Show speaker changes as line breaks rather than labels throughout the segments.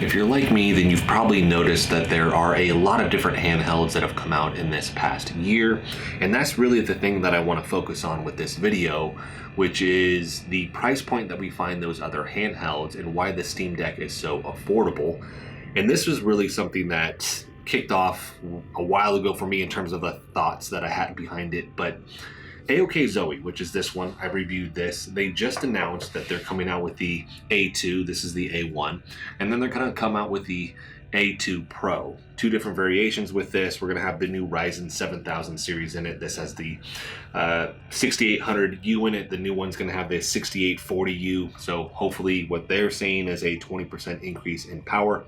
If you're like me, then you've probably noticed that there are a lot of different handhelds that have come out in this past year, and that's really the thing that I want to focus on with this video, which is the price point that we find those other handhelds and why the Steam Deck is so affordable. And this was really something that kicked off a while ago for me in terms of the thoughts that I had behind it, but AOK ZOE, which is this one, I reviewed this. They just announced that they're coming out with the A2, this is the A1, and then they're gonna come out with the A2 Pro. Two different variations with this. We're gonna have the new Ryzen 7000 series in it. This has the 6800U in it. The new one's gonna have the 6840U. So hopefully what they're saying is a 20% increase in power.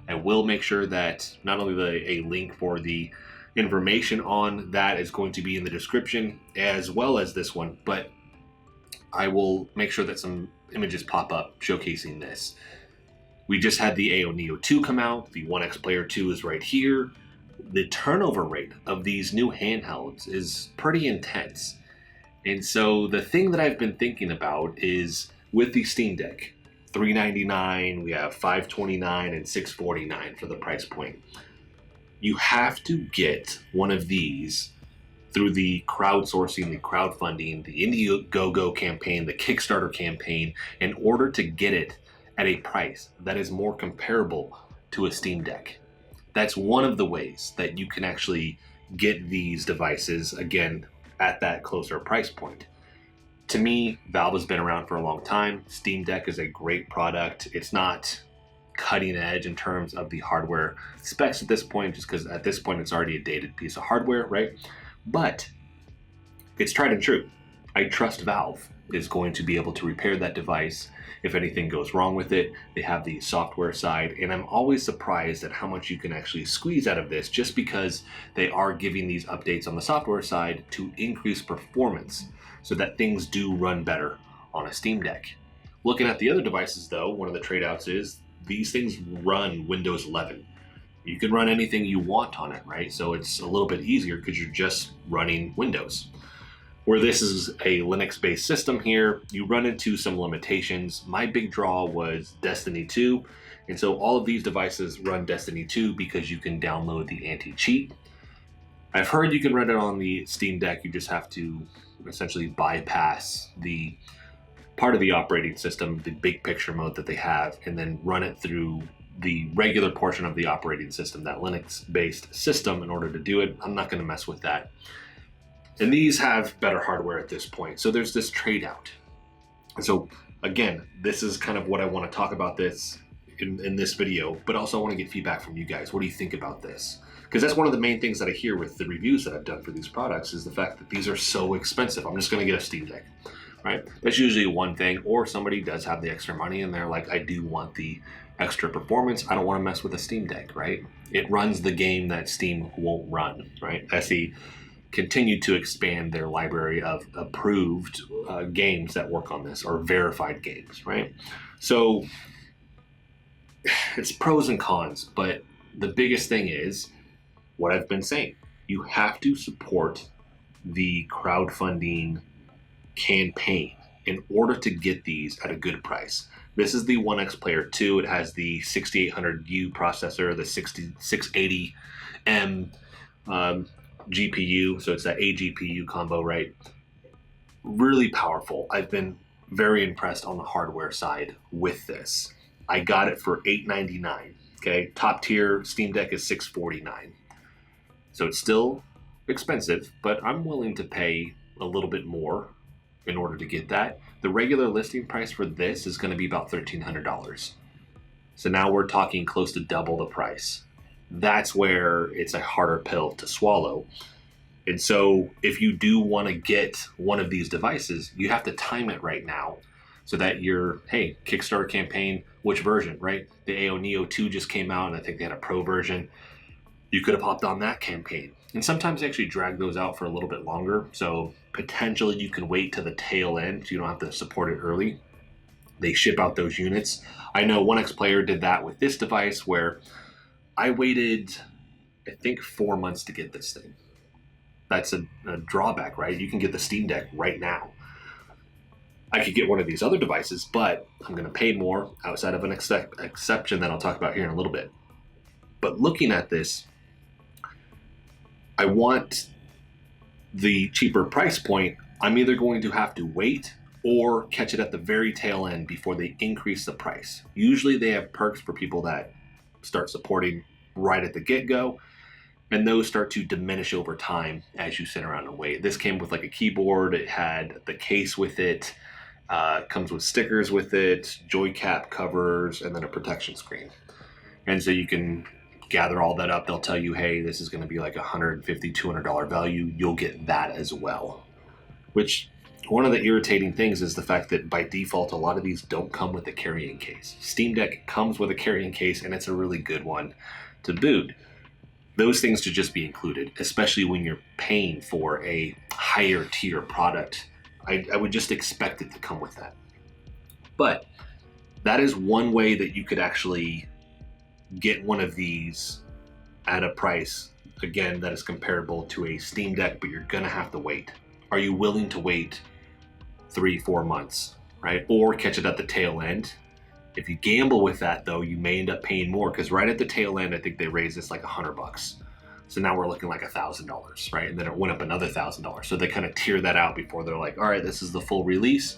I will make sure that not only a link for the information on that is going to be in the description as well as this one, but I will make sure that some images pop up showcasing this. We just had the AOK ZOE A2 come out. The Onexplayer 2 is right here. The turnover rate of these new handhelds is pretty intense. And so the thing that I've been thinking about is with the Steam Deck, $399, we have $529 and $649 for the price point. You have to get one of these through the crowdsourcing, the crowdfunding, the Indiegogo campaign, the Kickstarter campaign, in order to get it at a price that is more comparable to a Steam Deck. That's one of the ways that you can actually get these devices, again, at that closer price point. To me, Valve has been around for a long time. Steam Deck is a great product. It's not cutting edge in terms of the hardware specs at this point, just because at this point it's already a dated piece of hardware, right? But it's tried and true. I trust Valve is going to be able to repair that device if anything goes wrong with it. They have the software side, and I'm always surprised at how much you can actually squeeze out of this just because they are giving these updates on the software side to increase performance so that things do run better on a Steam Deck. Looking at the other devices though, one of the trade-outs is these things run Windows 11. You can run anything you want on it, right? So it's a little bit easier because you're just running Windows. Where this is a Linux-based system here, you run into some limitations. My big draw was Destiny 2, and so all of these devices run Destiny 2 because you can download the anti-cheat. I've heard you can run it on the Steam Deck, you just have to essentially bypass the part of the operating system, the big picture mode that they have, and then run it through the regular portion of the operating system, that Linux-based system, in order to do it. I'm not going to mess with that. And these have better hardware at this point. So there's this trade-out. So again, this is kind of what I want to talk about this in this video, but also I want to get feedback from you guys. What do you think about this? Because that's one of the main things that I hear with the reviews that I've done for these products is the fact that these are so expensive. I'm just going to get a Steam Deck. Right? That's usually one thing, or somebody does have the extra money and they're like, I do want the extra performance. I don't want to mess with a Steam Deck, right? It runs the game that Steam won't run, right? As they continue to expand their library of approved games that work on this, or verified games, right? So it's pros and cons, but the biggest thing is what I've been saying. You have to support the crowdfunding campaign in order to get these at a good price. This is the Onexplayer 2. It has the 6800U processor, the 680M GPU, so it's that AGPU combo, right? Really powerful. I've been very impressed on the hardware side with this. I got it for $899. Okay, top tier Steam Deck is $649. So it's still expensive, but I'm willing to pay a little bit more in order to get that. The regular listing price for this is going to be about $1,300. So now we're talking close to double the price. That's where it's a harder pill to swallow. And so if you do want to get one of these devices, you have to time it right now so that you're, hey, Kickstarter campaign, which version, right? The AOK ZOE A2 just came out, and I think they had a pro version. You could have hopped on that campaign. And sometimes they actually drag those out for a little bit longer. So potentially you can wait to the tail end so you don't have to support it early. They ship out those units. I know Onexplayer did that with this device where I waited, I think, 4 months to get this thing. That's a drawback, right? You can get the Steam Deck right now. I could get one of these other devices, but I'm going to pay more outside of an exception that I'll talk about here in a little bit. But looking at this, I want the cheaper price point. I'm either going to have to wait or catch it at the very tail end before they increase the price. Usually they have perks for people that start supporting right at the get-go, and those start to diminish over time as you sit around and wait. This came with like a keyboard, it had the case with it, comes with stickers with it, joy cap covers, and then a protection screen. And so you can gather all that up. They'll tell you, hey, this is going to be like $150, $200 value. You'll get that as well. Which, one of the irritating things is the fact that by default, a lot of these don't come with a carrying case. Steam Deck comes with a carrying case, and it's a really good one to boot. Those things should just be included, especially when you're paying for a higher tier product. I would just expect it to come with that. But that is one way that you could actually get one of these at a price, again, that is comparable to a Steam Deck, but you're gonna have to wait. Are you willing to wait 3-4 months, right? Or catch it at the tail end? If you gamble with that though, you may end up paying more, because right at the tail end, I think they raised this like $100. So now we're looking like $1,000, right? And then it went up another $1,000. So they kind of tier that out before they're like, all right, this is the full release,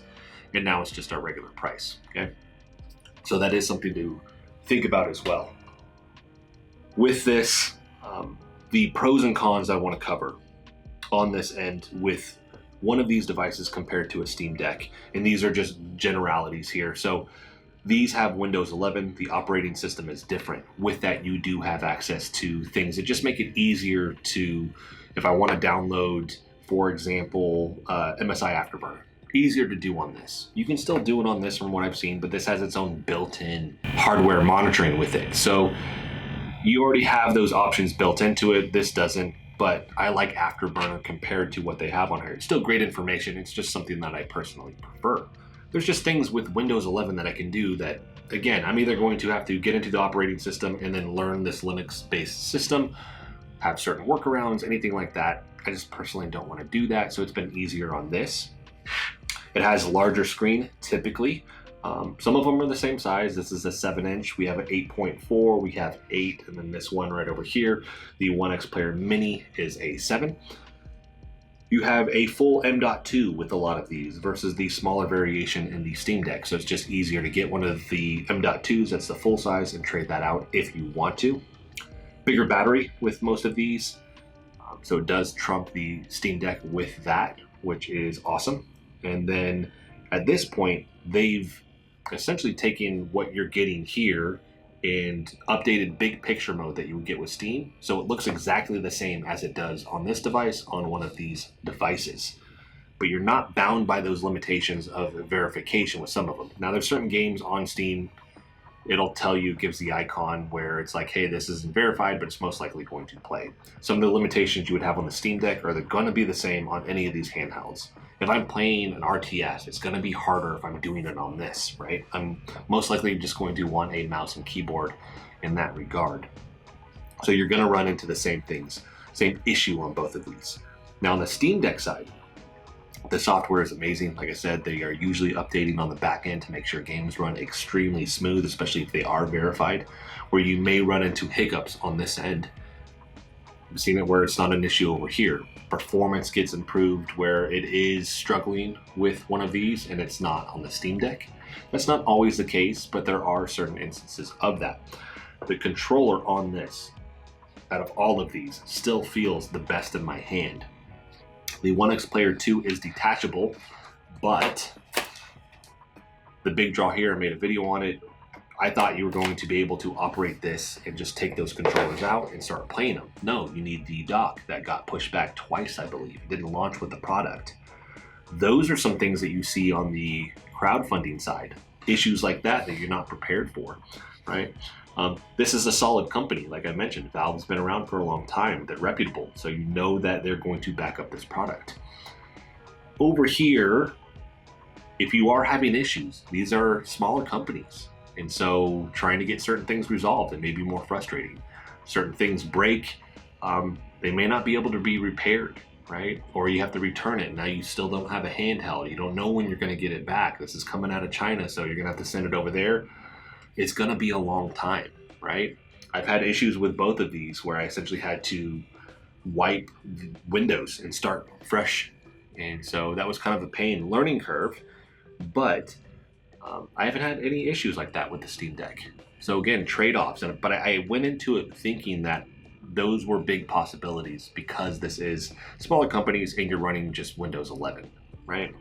and now it's just our regular price, okay? So that is something to think about as well. With this, the pros and cons I want to cover on this end with one of these devices compared to a Steam Deck, and these are just generalities here. So these have Windows 11, the operating system is different. With that, you do have access to things that just make it easier to, if I want to download, for example, MSI Afterburner, easier to do on this. You can still do it on this from what I've seen, but this has its own built-in hardware monitoring with it. So you already have those options built into it. This doesn't, but I like Afterburner compared to what they have on here. It's still great information. It's just something that I personally prefer. There's just things with Windows 11 that I can do that, again, I'm either going to have to get into the operating system and then learn this Linux-based system, have certain workarounds, anything like that. I just personally don't want to do that, so it's been easier on this. It has a larger screen, typically. Some of them are the same size. This is a 7-inch. We have an 8.4, we have 8, and then this one right over here, the Onexplayer Mini, is a 7. You have a full M.2 with a lot of these versus the smaller variation in the Steam Deck. So it's just easier to get one of the M.2s that's the full size and trade that out if you want to. Bigger battery with most of these. So it does trump the Steam Deck with that, which is awesome. And then at this point, they've essentially taken what you're getting here and updated big picture mode that you would get with Steam. So it looks exactly the same as it does on this device on one of these devices. But you're not bound by those limitations of verification with some of them. Now there's certain games on Steam, it'll tell you, gives the icon where it's like, hey, this isn't verified, but it's most likely going to play. Some of the limitations you would have on the Steam Deck are going to be the same on any of these handhelds. If I'm playing an RTS, it's going to be harder if I'm doing it on this, right? I'm most likely just going to want a mouse and keyboard in that regard. So you're going to run into the same things, same issue on both of these. Now on the Steam Deck side, the software is amazing. Like I said, they are usually updating on the back end to make sure games run extremely smooth, especially if they are verified, where you may run into hiccups on this end. I've seen it where it's not an issue over here. Performance gets improved where it is struggling with one of these and it's not on the Steam Deck. That's not always the case, but there are certain instances of that. The controller on this, out of all of these, still feels the best in my hand. The Onexplayer 2 is detachable, but the big draw here, I made a video on it. I thought you were going to be able to operate this and just take those controllers out and start playing them. No, you need the dock that got pushed back twice, I believe. It didn't launch with the product. Those are some things that you see on the crowdfunding side. Issues like that you're not prepared for, right? This is a solid company, like I mentioned. Valve's been around for a long time. They're reputable, so you know that they're going to back up this product. Over here, if you are having issues, these are smaller companies. And so trying to get certain things resolved, it may be more frustrating. Certain things break, they may not be able to be repaired. right? Or you have to return it. Now you still don't have a handheld. You don't know when you're going to get it back. This is coming out of China, so you're going to have to send it over there. It's going to be a long time, right? I've had issues with both of these where I essentially had to wipe Windows and start fresh. And so that was kind of a pain, learning curve, but I haven't had any issues like that with the Steam Deck. So again, trade-offs, but I went into it thinking that those were big possibilities because this is smaller companies and you're running just Windows 11, right?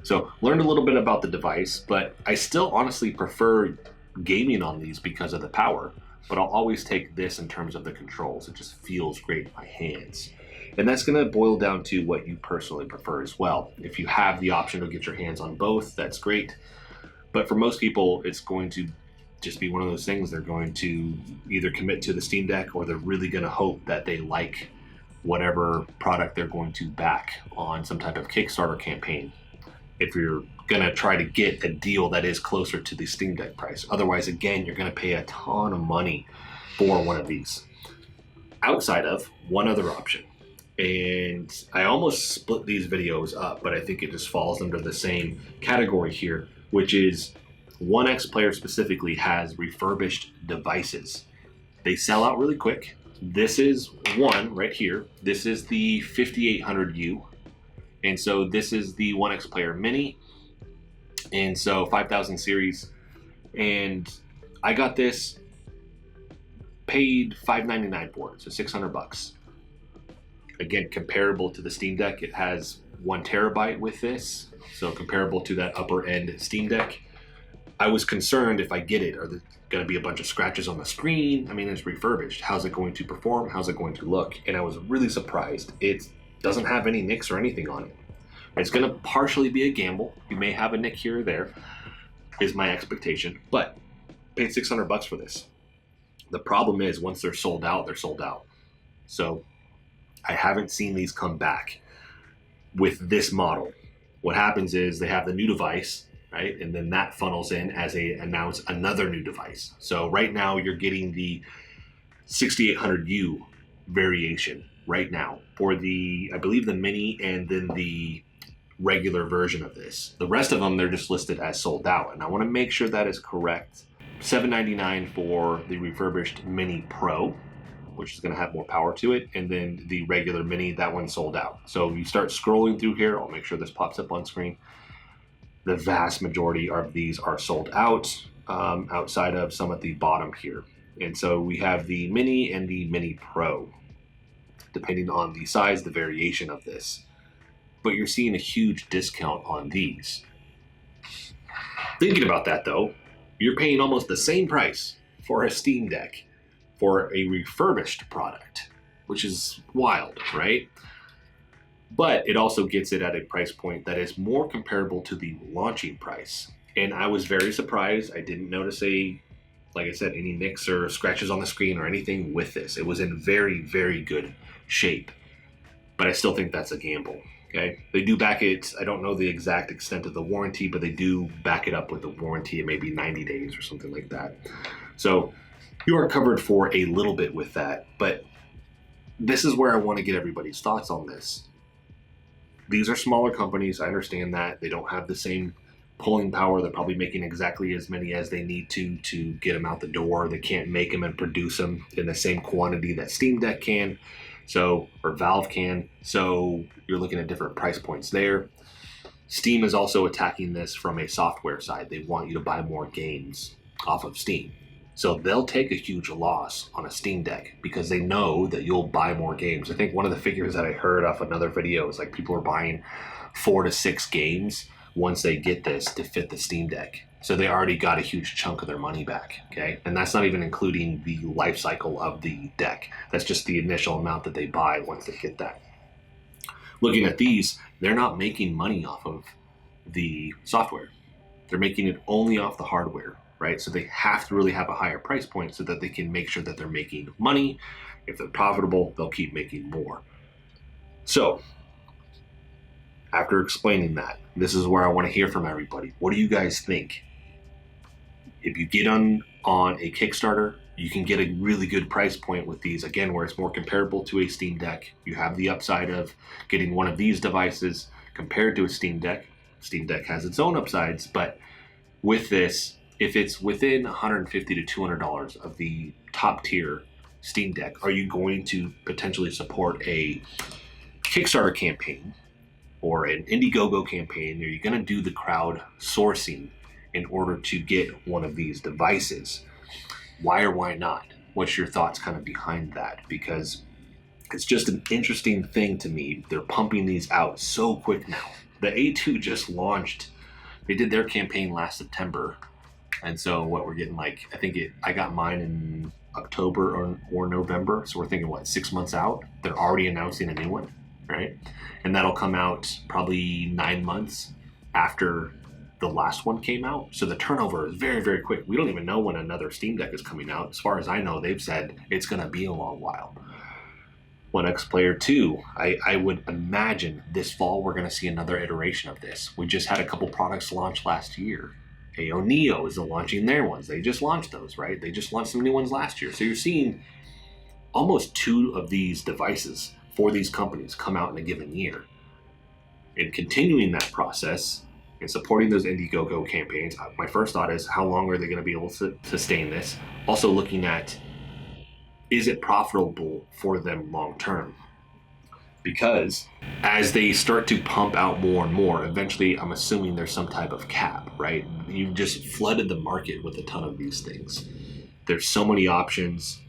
So learned a little bit about the device, but I still honestly prefer gaming on these because of the power, but I'll always take this in terms of the controls. It just feels great in my hands. And that's gonna boil down to what you personally prefer as well. If you have the option to get your hands on both, that's great. But for most people, it's going to just be one of those things. They're going to either commit to the Steam Deck or they're really gonna hope that they like whatever product they're going to back on some type of Kickstarter campaign. If you're gonna try to get a deal that is closer to the Steam Deck price. Otherwise, again, you're gonna pay a ton of money for one of these. Outside of one other option. And I almost split these videos up, but I think it just falls under the same category here, which is Onexplayer specifically has refurbished devices. They sell out really quick. This is one right here. This is the 5800U. And so this is the Onexplayer Mini. And so 5000 series. And I got this, paid $599 for it, so 600 bucks. Again, comparable to the Steam Deck, it has 1 terabyte with this, so comparable to that upper end Steam Deck. I was concerned if I get it, are there going to be a bunch of scratches on the screen? I mean, it's refurbished. How's it going to perform? How's it going to look? And I was really surprised. It doesn't have any nicks or anything on it. It's going to partially be a gamble. You may have a nick here or there, is my expectation, but paid 600 bucks for this. The problem is once they're sold out, they're sold out. So I haven't seen these come back with this model. What happens is they have the new device, right? And then that funnels in as they announce another new device. So right now you're getting the 6800U variation right now for the, I believe the Mini and then the regular version of this. The rest of them, they're just listed as sold out. And I wanna make sure that is correct. $799 for the refurbished Mini Pro, which is going to have more power to it, and then the regular Mini, that one sold out. So you start scrolling through here, I'll make sure this pops up on screen. The vast majority of these are sold out, outside of some at the bottom here. And so we have the Mini and the Mini Pro, depending on the size, the variation of this. But you're seeing a huge discount on these. Thinking about that though, you're paying almost the same price for a Steam Deck for a refurbished product, which is wild, right? But it also gets it at a price point that is more comparable to the launching price. And I was very surprised. I didn't notice like I said, any nicks or scratches on the screen or anything with this. It was in very, very good shape. But I still think that's a gamble, okay? They do back it, I don't know the exact extent of the warranty, but they do back it up with the warranty. It may be 90 days or something like that. So you are covered for a little bit with that, but this is where I want to get everybody's thoughts on this. These are smaller companies. I understand that. They don't have the same pulling power. They're probably making exactly as many as they need to get them out the door. They can't make them and produce them in the same quantity that Steam Deck can, so, or Valve can. So you're looking at different price points there. Steam is also attacking this from a software side. They want you to buy more games off of Steam. So they'll take a huge loss on a Steam Deck because they know that you'll buy more games. I think one of the figures that I heard off another video is like people are buying 4 to 6 games once they get this to fit the Steam Deck. So they already got a huge chunk of their money back, okay? And that's not even including the life cycle of the deck. That's just the initial amount that they buy once they get that. Looking at these, they're not making money off of the software. They're making it only off the hardware. Right? So they have to really have a higher price point so that they can make sure that they're making money. If they're profitable, they'll keep making more. So after explaining that, this is where I want to hear from everybody. What do you guys think? If you get on a Kickstarter, You can get a really good price point with these, again, where it's more comparable to a Steam Deck. You have the upside of getting one of these devices compared to a Steam Deck. Steam Deck has its own upsides, but with this, if it's within $150 to $200 of the top tier Steam Deck, are you going to potentially support a Kickstarter campaign or an Indiegogo campaign? Are you going to do the crowd sourcing in order to get one of these devices? Why or why not? What's your thoughts kind of behind that? Because it's just an interesting thing to me. They're pumping these out so quick now. The A2 just launched. They did their campaign last September. And so what we're getting, like, I got mine in October or November. So we're thinking, what, 6 months out? They're already announcing a new one, right? And that'll come out probably 9 months after the last one came out. So the turnover is very, very quick. We don't even know when another Steam Deck is coming out. As far as I know, they've said it's going to be a long while. Onexplayer 2, I would imagine this fall we're going to see another iteration of this. We just had a couple products launch last year. AOK is launching their ones. They just launched those, right? They just launched some new ones last year. So you're seeing almost 2 of these devices for these companies come out in a given year. And continuing that process and supporting those Indiegogo campaigns, my first thought is, how long are they going to be able to sustain this? Also looking at, is it profitable for them long term? Because as they start to pump out more and more, eventually I'm assuming there's some type of cap, right? You've just flooded the market with a ton of these things. There's so many options,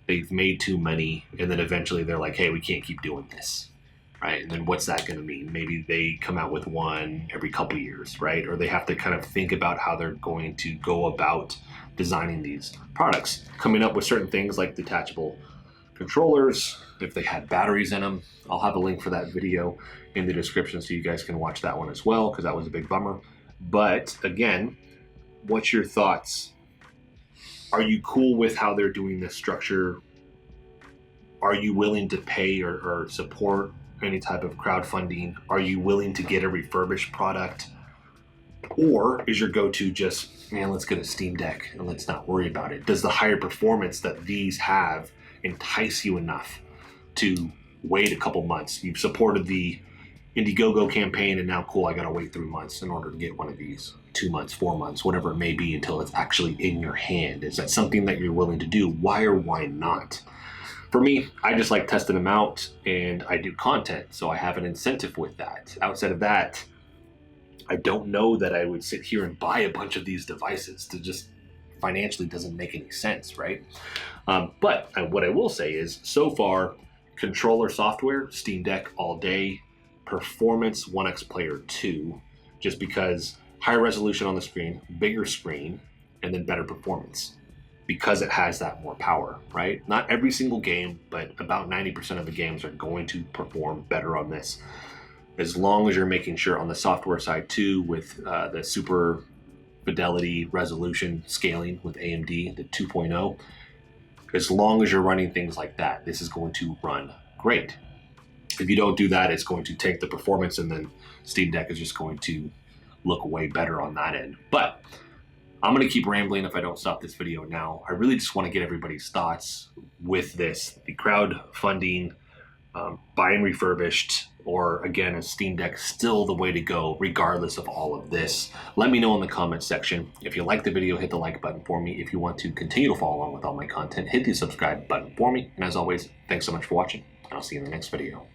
they've made too many, and then eventually they're like, hey, we can't keep doing this, right? And then what's that going to mean? Maybe they come out with one every couple years, right? Or they have to kind of think about how they're going to go about designing these products, coming up with certain things like detachable controllers, if they had batteries in them. I'll have a link for that video in the description so you guys can watch that one as well, because that was a big bummer. But again, what's your thoughts? Are you cool with how they're doing this structure? Are you willing to pay or support any type of crowdfunding? Are you willing to get a refurbished product? Or is your go-to just, man, let's get a Steam Deck and let's not worry about it? Does the higher performance that these have entice you enough to wait a couple months? You've supported the Indiegogo campaign and now, cool, I gotta wait 3 months in order to get one of these. 2 months, 4 months, whatever it may be, until it's actually in your hand. Is that something that you're willing to do? Why or why not? For me, I just like testing them out, and I do content, so I have an incentive with that. Outside of that, I don't know that I would sit here and buy a bunch of these devices. To just financially doesn't make any sense, right? But what I will say is, so far, controller software, Steam Deck all day, performance Onexplayer 2, just because higher resolution on the screen, bigger screen, and then better performance, because it has that more power, right? Not every single game, but about 90% of the games are going to perform better on this, as long as you're making sure on the software side too, with the super fidelity resolution scaling with AMD, the 2.0, as long as you're running things like that, this is going to run great. If you don't do that, it's going to take the performance, and then Steam Deck is just going to look way better on that end. But I'm going to keep rambling if I don't stop this video now. I really just want to get everybody's thoughts with this. The crowdfunding, buying refurbished, or again, a Steam Deck still the way to go regardless of all of this? Let me know in the comments section. If you like the video, hit the like button for me. If you want to continue to follow along with all my content, hit the subscribe button for me. And as always, thanks so much for watching, and I'll see you in the next video.